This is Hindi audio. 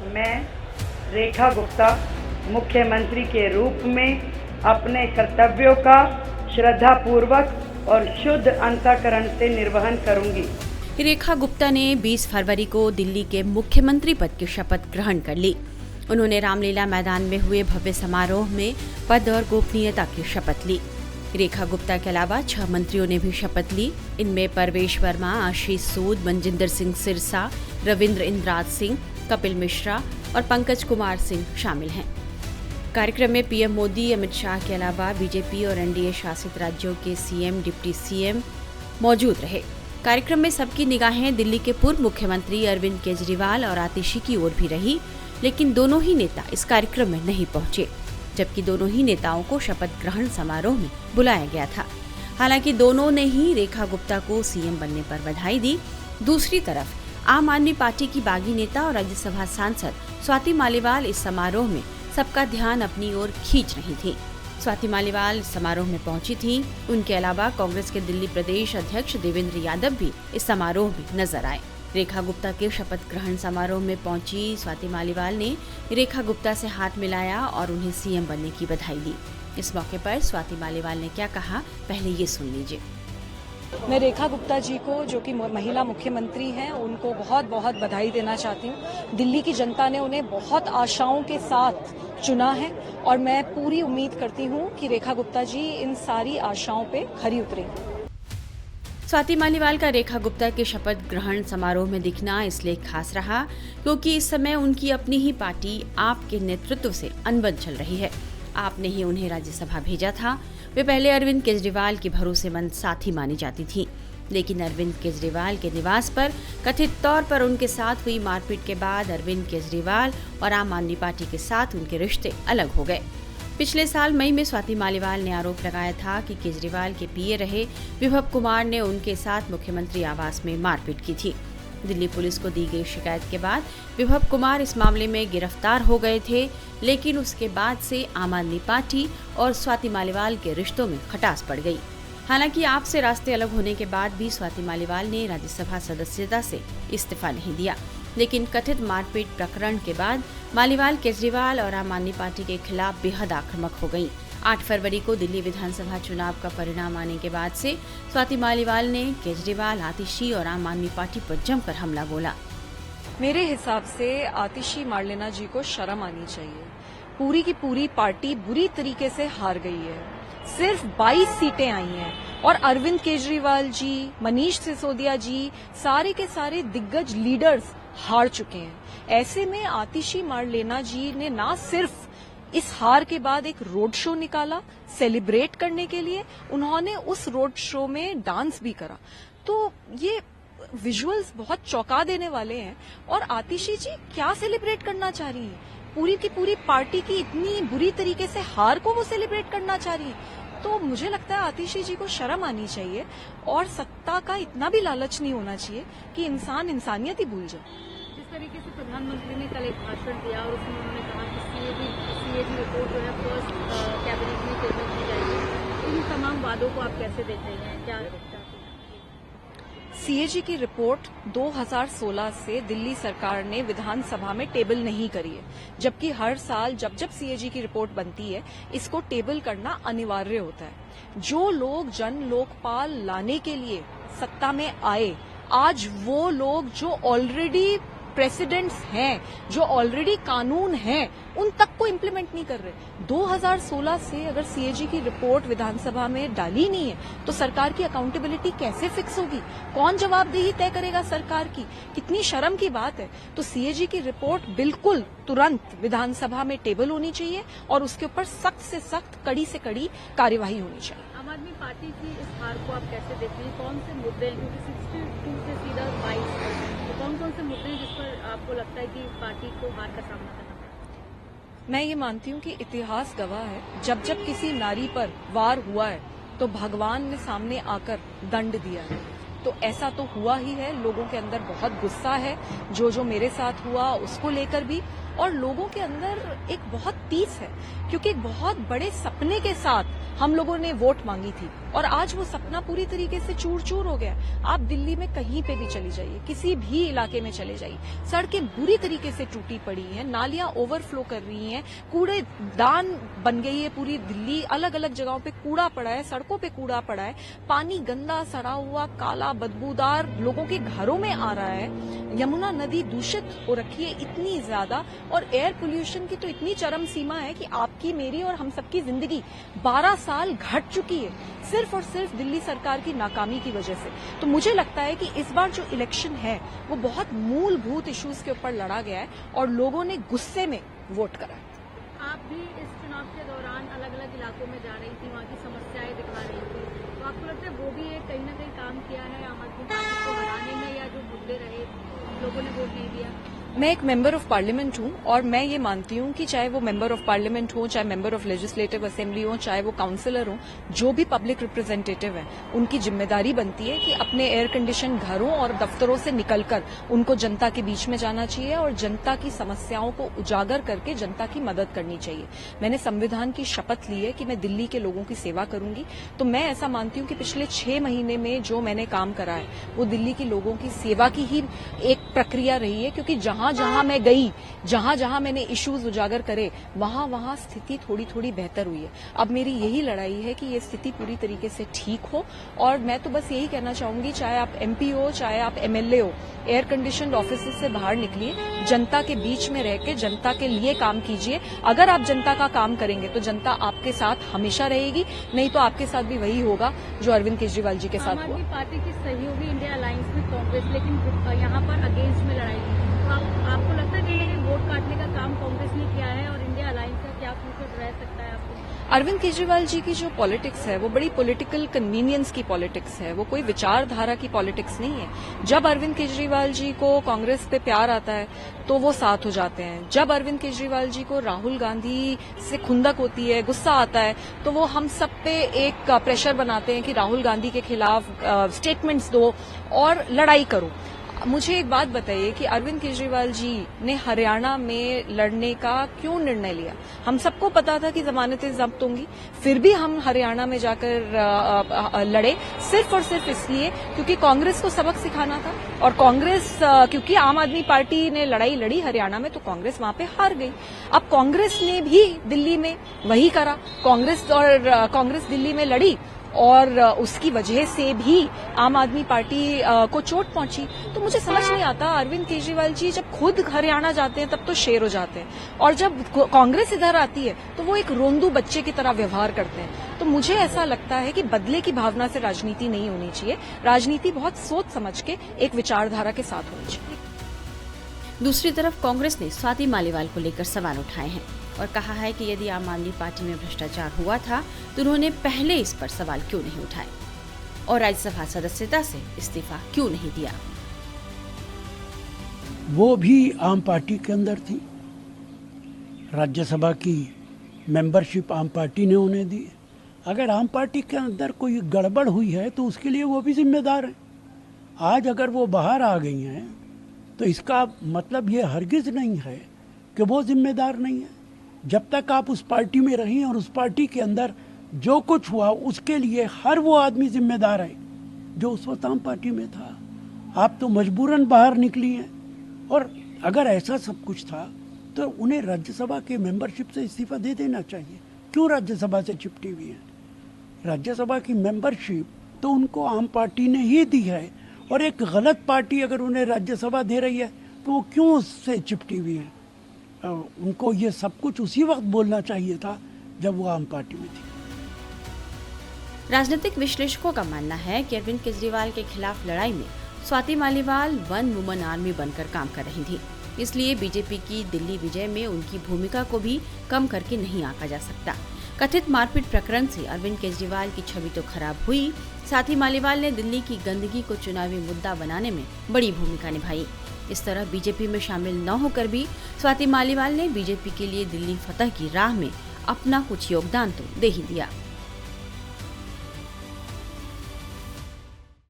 मैं रेखा गुप्ता मुख्यमंत्री के रूप में अपने कर्तव्यों का श्रद्धापूर्वक और शुद्ध अंतःकरण से निर्वहन करूंगी। रेखा गुप्ता ने 20 फरवरी को दिल्ली के मुख्यमंत्री पद की शपथ ग्रहण कर ली। उन्होंने रामलीला मैदान में हुए भव्य समारोह में पद और गोपनीयता की शपथ ली। रेखा गुप्ता के अलावा 6 मंत्रियों ने भी शपथ ली। इनमें परवेश वर्मा, आशीष सूद, मनजिंदर सिंह सिरसा, रविंद्र इंद्राज सिंह, कपिल मिश्रा और पंकज कुमार सिंह शामिल हैं। कार्यक्रम में पीएम मोदी, अमित शाह के अलावा बीजेपी और एनडीए शासित राज्यों के सीएम, डिप्टी सीएम मौजूद रहे। कार्यक्रम में सबकी निगाहें दिल्ली के पूर्व मुख्यमंत्री अरविंद केजरीवाल और आतिशी की ओर भी रही, लेकिन दोनों ही नेता इस कार्यक्रम में नहीं पहुंचे, जबकि दोनों ही नेताओं को शपथ ग्रहण समारोह में बुलाया गया था। हालांकि दोनों ने ही रेखा गुप्ता को सीएम बनने पर बधाई दी। दूसरी तरफ आम आदमी पार्टी की बागी नेता और राज्यसभा सांसद स्वाति मालीवाल इस समारोह में सबका ध्यान अपनी ओर खींच रही थी। स्वाति मालीवाल समारोह में पहुंची थी। उनके अलावा कांग्रेस के दिल्ली प्रदेश अध्यक्ष देवेंद्र यादव भी इस समारोह में नजर आए। रेखा गुप्ता के शपथ ग्रहण समारोह में पहुंची स्वाति मालीवाल ने रेखा गुप्ता से हाथ मिलाया और उन्हें सीएम बनने की बधाई दी। इस मौके पर स्वाति मालीवाल ने क्या कहा, पहले ये सुन लीजिए। मैं रेखा गुप्ता जी को, जो कि महिला मुख्यमंत्री हैं, उनको बहुत बहुत बधाई देना चाहती हूँ। दिल्ली की जनता ने उन्हें बहुत आशाओं के साथ चुना है और मैं पूरी उम्मीद करती हूँ कि रेखा गुप्ता जी इन सारी आशाओं पे खरी उतरेंगी। स्वाति मालीवाल का रेखा गुप्ता के शपथ ग्रहण समारोह में दिखना इसलिए खास रहा क्योंकि इस समय उनकी अपनी ही पार्टी आप के नेतृत्व से अनबन चल रही है। आपने ही उन्हें राज्यसभा भेजा था। वे पहले अरविंद केजरीवाल की भरोसेमंद साथी मानी जाती थी, लेकिन अरविंद केजरीवाल के निवास पर कथित तौर पर उनके साथ हुई मारपीट के बाद अरविंद केजरीवाल और आम आदमी पार्टी के साथ उनके रिश्ते अलग हो गए। पिछले साल मई में स्वाति मालीवाल ने आरोप लगाया था कि केजरीवाल के पीए रहे विभव कुमार ने उनके साथ मुख्यमंत्री आवास में मारपीट की थी। दिल्ली पुलिस को दी गई शिकायत के बाद विभव कुमार इस मामले में गिरफ्तार हो गए थे, लेकिन उसके बाद से आम आदमी पार्टी और स्वाति मालीवाल के रिश्तों में खटास पड़ गई। हालांकि आप से रास्ते अलग होने के बाद भी स्वाति मालीवाल ने राज्यसभा सदस्यता से इस्तीफा नहीं दिया, लेकिन कथित मारपीट प्रकरण के बाद मालीवाल केजरीवाल और आम आदमी पार्टी के खिलाफ बेहद आक्रामक हो गयी। 8 फरवरी को दिल्ली विधानसभा चुनाव का परिणाम आने के बाद से स्वाति मालीवाल ने केजरीवाल, आतिशी और आम आदमी पार्टी पर जमकर हमला बोला। मेरे हिसाब से आतिशी मार्लेना जी को शर्म आनी चाहिए। पूरी की पूरी पार्टी बुरी तरीके से हार गई है। सिर्फ 22 सीटें आई हैं और अरविंद केजरीवाल जी, मनीष सिसोदिया जी, सारे के सारे दिग्गज लीडर्स हार चुके हैं। ऐसे में आतिशी मार्लेना जी ने ना सिर्फ इस हार के बाद एक रोड शो निकाला सेलिब्रेट करने के लिए, उन्होंने उस रोड शो में डांस भी करा। तो ये विजुअल्स बहुत चौंका देने वाले हैं। और आतिशी जी क्या सेलिब्रेट करना चाह रही हैं? पूरी की पूरी पार्टी की इतनी बुरी तरीके से हार को वो सेलिब्रेट करना चाह रही है। तो मुझे लगता है आतिशी जी को शर्म आनी चाहिए और सत्ता का इतना भी लालच नहीं होना चाहिए कि इंसान इंसानियत ही भूल जाए। जिस तरीके से प्रधानमंत्री ने कल एक भाषण दिया और उसमें उन्होंने कहा कि सीएजी रिपोर्ट जो है फर्स्ट कैबिनेट में टेबल की जाएगी, इन तमाम वादों को आप कैसे देख रहे हैं? क्या सीएजी की रिपोर्ट 2016 से दिल्ली सरकार ने विधानसभा में टेबल नहीं करी है, जबकि हर साल जब जब सीएजी की रिपोर्ट बनती है इसको टेबल करना अनिवार्य होता है। जो लोग जन लोकपाल लाने के लिए सत्ता में आए, आज वो लोग जो ऑलरेडी प्रेसिडेंट्स हैं, जो ऑलरेडी कानून हैं, उन तक को इम्प्लीमेंट नहीं कर रहे। 2016 से अगर सीएजी की रिपोर्ट विधानसभा में डाली नहीं है तो सरकार की अकाउंटेबिलिटी कैसे फिक्स होगी? कौन जवाबदेही तय करेगा सरकार की? कितनी शर्म की बात है। तो सीएजी की रिपोर्ट बिल्कुल तुरंत विधानसभा में टेबल होनी चाहिए और उसके ऊपर सख्त से सख्त, कड़ी से कड़ी कार्यवाही होनी चाहिए। आम आदमी पार्टी की इस हार को आप कैसे देखते हैं? कौन से मुद्दे हैं, क्योंकि 62 से सीधा 22, तो कौन से मुद्दे हैं जिस पर आपको लगता है कि पार्टी को हार का सामना करना पड़ा? मैं ये मानती हूँ कि इतिहास गवाह है, जब जब किसी नारी पर वार हुआ है तो भगवान ने सामने आकर दंड दिया है। तो ऐसा तो हुआ ही है। लोगों के अंदर बहुत गुस्सा है, जो मेरे साथ हुआ उसको लेकर भी, और लोगों के अंदर एक बहुत पीस है, क्योंकि एक बहुत बड़े सपने के साथ हम लोगों ने वोट मांगी थी और आज वो सपना पूरी तरीके से चूर चूर हो गया। आप दिल्ली में कहीं पे भी चली जाइए, किसी भी इलाके में चले जाइए, सड़कें बुरी तरीके से टूटी पड़ी हैं, नालियां ओवरफ्लो कर रही हैं, कूड़ेदान बन गई है पूरी दिल्ली, अलग अलग जगहों पे कूड़ा पड़ा है, सड़कों पे कूड़ा पड़ा है, पानी गंदा सड़ा हुआ काला बदबूदार लोगों के घरों में आ रहा है, यमुना नदी दूषित हो रखी है इतनी ज्यादा, और एयर पोल्यूशन की तो इतनी चरम सीमा है कि आपकी मेरी और हम सबकी जिंदगी 12 साल घट चुकी है सिर्फ और सिर्फ दिल्ली सरकार की नाकामी की वजह से। तो मुझे लगता है कि इस बार जो इलेक्शन है वो बहुत मूलभूत इश्यूज के ऊपर लड़ा गया है और लोगों ने गुस्से में वोट करा है। आप भी इस चुनाव के दौरान अलग अलग इलाकों में जा रही थी, वहाँ की समस्याएं दिखा रही थी, तो आपको लगता है वो भी एक कहीं ना कहीं काम किया है आम आदमी पार्टी को हराने में, या जो मुद्दे रहे लोगों ने वोट नहीं दिया? मैं एक मेंबर ऑफ पार्लियामेंट हूं और मैं ये मानती हूं कि चाहे वो मेंबर ऑफ पार्लियामेंट हो, चाहे मेंबर ऑफ लेजिस्लेटिव असेंबली हो, चाहे वो काउंसलर हो, जो भी पब्लिक रिप्रेजेंटेटिव है, उनकी जिम्मेदारी बनती है कि अपने एयर कंडीशन घरों और दफ्तरों से निकलकर उनको जनता के बीच में जाना चाहिए और जनता की समस्याओं को उजागर करके जनता की मदद करनी चाहिए। मैंने संविधान की शपथ ली है कि मैं दिल्ली के लोगों की सेवा करूंगी, तो मैं ऐसा मानती हूं कि पिछले 6 महीने में जो मैंने काम करा है वो दिल्ली के लोगों की सेवा की ही एक प्रक्रिया रही है, क्योंकि जहां जहां मैं गई, जहां जहां मैंने इश्यूज उजागर करे, वहां वहां स्थिति थोड़ी थोड़ी बेहतर हुई है। अब मेरी यही लड़ाई है कि ये स्थिति पूरी तरीके से ठीक हो, और मैं तो बस यही कहना चाहूंगी, चाहे आप एमपी हो, चाहे आप एमएलए हो, एयर कंडीशनड ऑफिस से बाहर निकलिए, जनता के बीच में रह के जनता के लिए काम कीजिए। अगर आप जनता का काम करेंगे तो जनता आपके साथ हमेशा रहेगी, नहीं तो आपके साथ भी वही होगा जो अरविंद केजरीवाल जी के साथ हुआ। आम आदमी पार्टी की सहयोगी इंडिया अलायंस में कांग्रेस, लेकिन यहाँ पर अगेंस्ट में लड़ाई है, तो आपको लगता है कि वोट काटने का काम कांग्रेस ने किया है और इंडिया अलायंस का क्या फ्यूचर रह सकता है आपको? अरविंद केजरीवाल जी की जो पॉलिटिक्स है वो बड़ी पॉलिटिकल कन्वीनियंस की पॉलिटिक्स है, वो कोई विचारधारा की पॉलिटिक्स नहीं है। जब अरविंद केजरीवाल जी को कांग्रेस पे प्यार आता है तो वो साथ हो जाते हैं, जब अरविंद केजरीवाल जी को राहुल गांधी से खुंदक होती है, गुस्सा आता है, तो वो हम सब पे एक प्रेशर बनाते हैं कि राहुल गांधी के खिलाफ स्टेटमेंट्स दो और लड़ाई करो। मुझे एक बात बताइए कि अरविंद केजरीवाल जी ने हरियाणा में लड़ने का क्यों निर्णय लिया? हम सबको पता था कि जमानतें जब्त होंगी, फिर भी हम हरियाणा में जाकर लड़े सिर्फ और सिर्फ इसलिए क्योंकि कांग्रेस को सबक सिखाना था। और कांग्रेस, क्योंकि आम आदमी पार्टी ने लड़ाई लड़ी हरियाणा में, तो कांग्रेस वहां पे हार गई। अब कांग्रेस ने भी दिल्ली में वही करा, कांग्रेस दिल्ली में लड़ी और उसकी वजह से भी आम आदमी पार्टी को चोट पहुंची। तो मुझे समझ नहीं आता, अरविंद केजरीवाल जी जब खुद हरियाणा जाते हैं तब तो शेर हो जाते हैं, और जब कांग्रेस इधर आती है तो वो एक रोंदू बच्चे की तरह व्यवहार करते हैं। तो मुझे ऐसा लगता है कि बदले की भावना से राजनीति नहीं होनी चाहिए, राजनीति बहुत सोच समझ के एक विचारधारा के साथ होनी चाहिए। दूसरी तरफ कांग्रेस ने स्वाति मालीवाल को लेकर सवाल उठाए हैं और कहा है कि यदि आम आदमी पार्टी में भ्रष्टाचार हुआ था तो उन्होंने पहले इस पर सवाल क्यों नहीं उठाए और राज्यसभा सदस्यता से इस्तीफा क्यों नहीं दिया। वो भी आम पार्टी के अंदर थी, राज्यसभा की मेंबरशिप आम पार्टी ने उन्हें दी। अगर आम पार्टी के अंदर कोई गड़बड़ हुई है तो उसके लिए वो भी जिम्मेदार है। आज अगर वो बाहर आ गई हैं तो इसका मतलब ये हरगिज नहीं है कि वो जिम्मेदार नहीं है। जब तक आप उस पार्टी में रही और उस पार्टी के अंदर जो कुछ हुआ उसके लिए हर वो आदमी जिम्मेदार है जो उस वक्त आम पार्टी में था। आप तो मजबूरन बाहर निकली हैं, और अगर ऐसा सब कुछ था तो उन्हें राज्यसभा के मेंबरशिप से इस्तीफा दे देना चाहिए। क्यों राज्यसभा से चिपटी हुई है? राज्यसभा की मेंबरशिप तो उनको आम पार्टी ने ही दी है, और एक गलत पार्टी अगर उन्हें राज्यसभा दे रही है तो वो क्यों उससे चिपटी हुई है? उनको ये सब कुछ उसी वक्त बोलना चाहिए था जब वो आम पार्टी में थी। राजनीतिक विश्लेषकों का मानना है कि अरविंद केजरीवाल के खिलाफ लड़ाई में Swati Maliwal one woman army बनकर काम कर रही थी, इसलिए बीजेपी की दिल्ली विजय में उनकी भूमिका को भी कम करके नहीं आंका जा सकता। कथित मारपीट प्रकरण से अरविंद केजरीवाल की छवि तो खराब हुई, साथ ही मालीवाल ने दिल्ली की गंदगी को चुनावी मुद्दा बनाने में बड़ी भूमिका निभाई। इस तरह बीजेपी में शामिल न होकर भी स्वाति मालीवाल ने बीजेपी के लिए दिल्ली फतह की राह में अपना कुछ योगदान तो दे ही दिया।